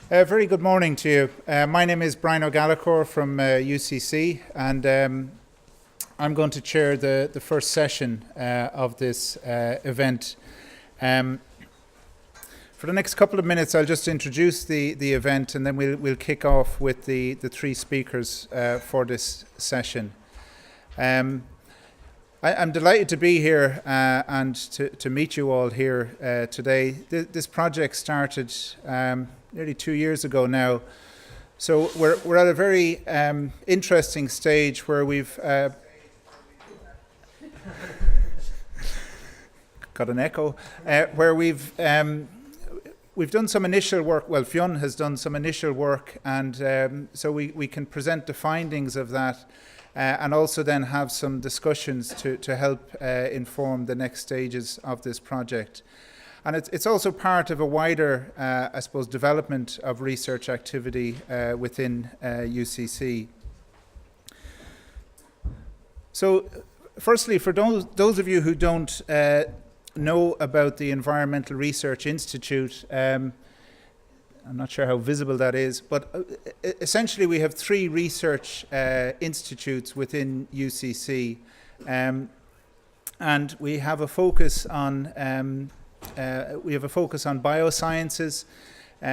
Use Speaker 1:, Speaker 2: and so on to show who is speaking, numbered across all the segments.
Speaker 1: Very good morning to you. My name is Brian Gallachóir from UCC, and I'm going to chair the first session of this event. For the next couple of minutes, I'll just introduce the event, and then we'll kick off with the three speakers for this session. I'm delighted to be here and to meet you all here today. This project started nearly 2 years ago now. So we're at a very interesting stage where we've got an echo, where we've done some initial work. Well, Fionn has done some initial work, and so we can present the findings of that and also then have some discussions to help inform the next stages of this project. And it's also part of a wider, I suppose, development of research activity within UCC. So, firstly, for those of you who don't know about the Environmental Research Institute, I'm not sure how visible that is, but essentially we have three research institutes within UCC, and we have a focus on biosciences,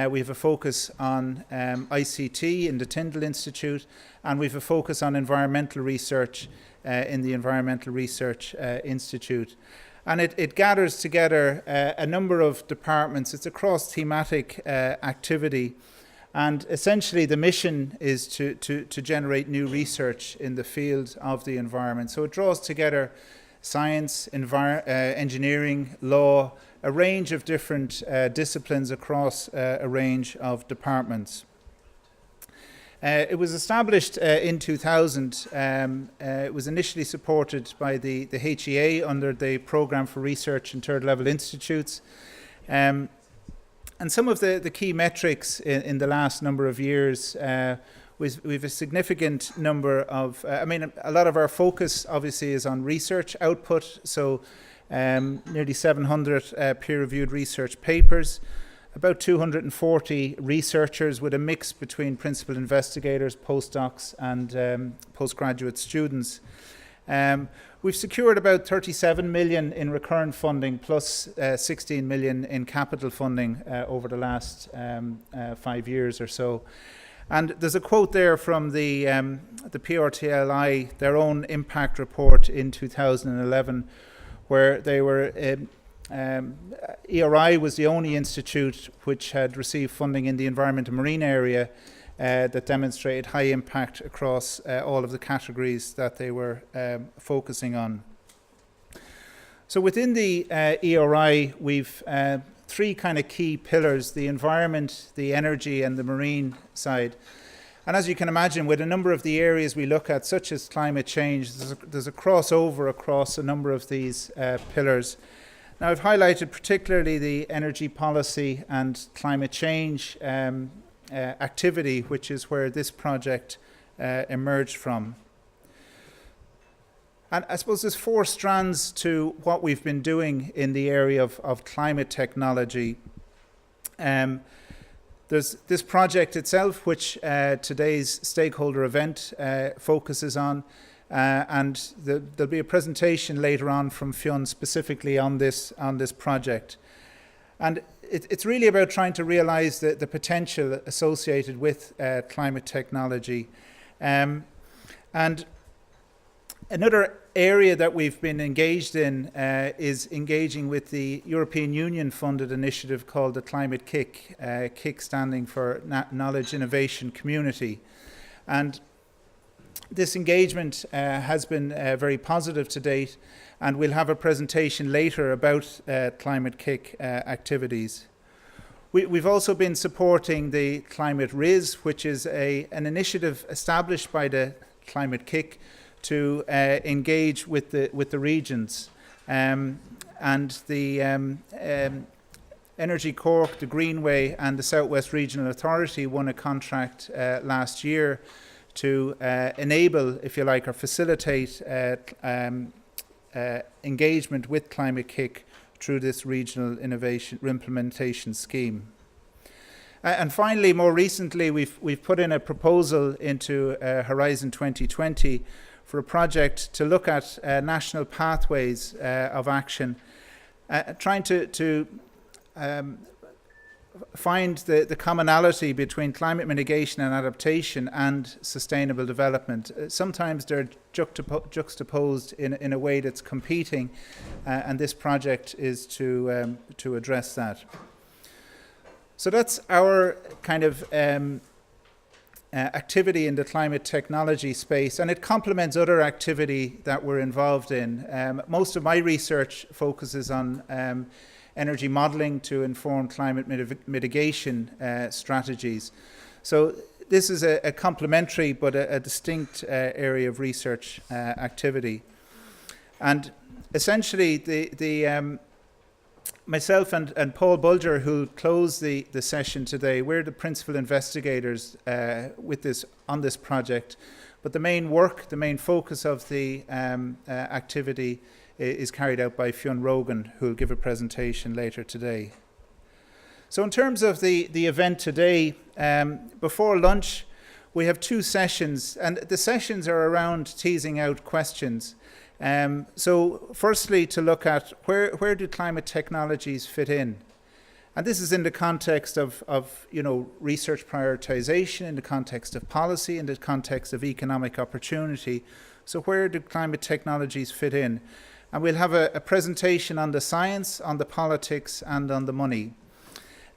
Speaker 1: we have a focus on ICT in the Tyndall Institute, and we have a focus on environmental research in the Environmental Research Institute. And it gathers together a number of departments. It's a cross-thematic activity. And essentially the mission is to generate new research in the field of the environment. So it draws together science, engineering, law, a range of different disciplines across a range of departments. It was established in 2000. It was initially supported by the HEA under the Programme for Research in Third Level Institutes. And some of the key metrics in the last number of years, we've a significant number of, a lot of our focus obviously is on research output, so nearly 700 peer-reviewed research papers, about 240 researchers with a mix between principal investigators, postdocs and postgraduate students. We've secured about 37 million in recurrent funding plus 16 million in capital funding over the last 5 years or so. And there's a quote there from the PRTLI, their own impact report in 2011, where they were ERI was the only institute which had received funding in the environment and marine area that demonstrated high impact across all of the categories that they were focusing on. So within the ERI, we've three kind of key pillars: the environment, the energy and the marine side. And as you can imagine, with a number of the areas we look at, such as climate change, there's a crossover across a number of these pillars. Now, I've highlighted particularly the energy policy and climate change activity, which is where this project emerged from. And I suppose there's four strands to what we've been doing in the area of climate technology. There's this project itself, which today's stakeholder event focuses on. And there'll be a presentation later on from Fionn specifically on this project. And it's really about trying to realize the potential associated with climate technology. And another area that we've been engaged in is engaging with the European Union funded initiative called the Climate KIC, KIC standing for Knowledge Innovation Community. And this engagement has been very positive to date, and we'll have a presentation later about Climate KIC activities. We've also been supporting the Climate RIS, which is an initiative established by the Climate KIC to engage with the regions. And the Energy Cork, the Greenway and the Southwest Regional Authority won a contract last year to enable, if you like, or facilitate engagement with Climate KIC through this regional innovation implementation scheme. And finally, more recently, we've put in a proposal into Horizon 2020 for a project to look at national pathways of action, trying to find the commonality between climate mitigation and adaptation and sustainable development. Sometimes they're juxtaposed in a way that's competing, and this project is to address that. So that's our kind of activity in the climate technology space, and it complements other activity that we're involved in. Most of my research focuses on energy modelling to inform climate mitigation strategies. So this is a complementary but a distinct area of research activity. And essentially the myself and Paul Bulger, who'll close the session today, we're the principal investigators on this project. But the main focus of the activity is carried out by Fionn Rogan, who will give a presentation later today. So in terms of the event today, before lunch, we have 2 sessions, and the sessions are around teasing out questions. So firstly, to look at where do climate technologies fit in? And this is in the context of research prioritization, in the context of policy, in the context of economic opportunity. So where do climate technologies fit in? And we'll have a presentation on the science, on the politics, and on the money.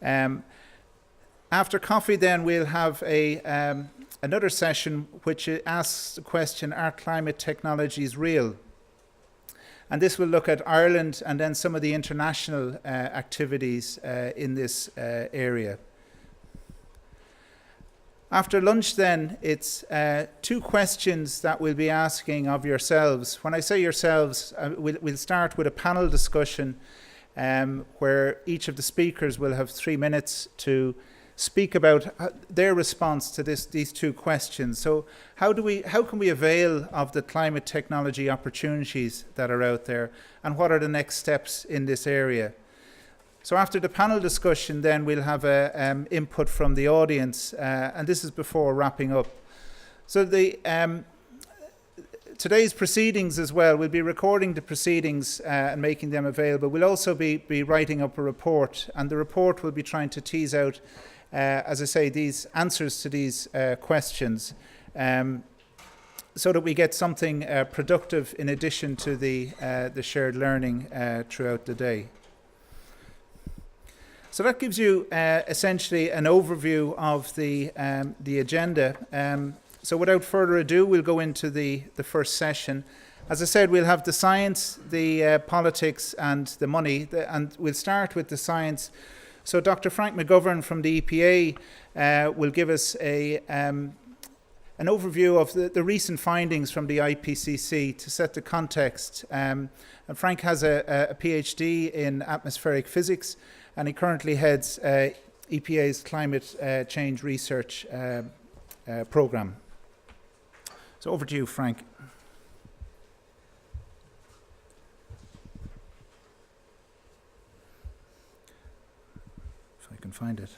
Speaker 1: After coffee, then, we'll have another session which asks the question, are climate technologies real? And this will look at Ireland and then some of the international activities in this area. After lunch, then, it's 2 questions that we'll be asking of yourselves. When I say yourselves, we'll start with a panel discussion where each of the speakers will have 3 minutes to speak about their response to these 2 questions. So how can we avail of the climate technology opportunities that are out there, and what are the next steps in this area? So after the panel discussion, then we'll have input from the audience, and this is before wrapping up. So today's proceedings as well, we'll be recording the proceedings and making them available. We'll also be writing up a report, and the report will be trying to tease out, as I say, these answers to these questions, so that we get something productive in addition to the shared learning throughout the day. So that gives you essentially an overview of the agenda. So without further ado, we'll go into the first session. As I said, we'll have the science, the politics, and the money, and we'll start with the science. So Dr. Frank McGovern from the EPA will give us an overview of the recent findings from the IPCC to set the context. And Frank has a PhD in atmospheric physics, and he currently heads EPA's climate change research program. So over to you, Frank. If I can find it.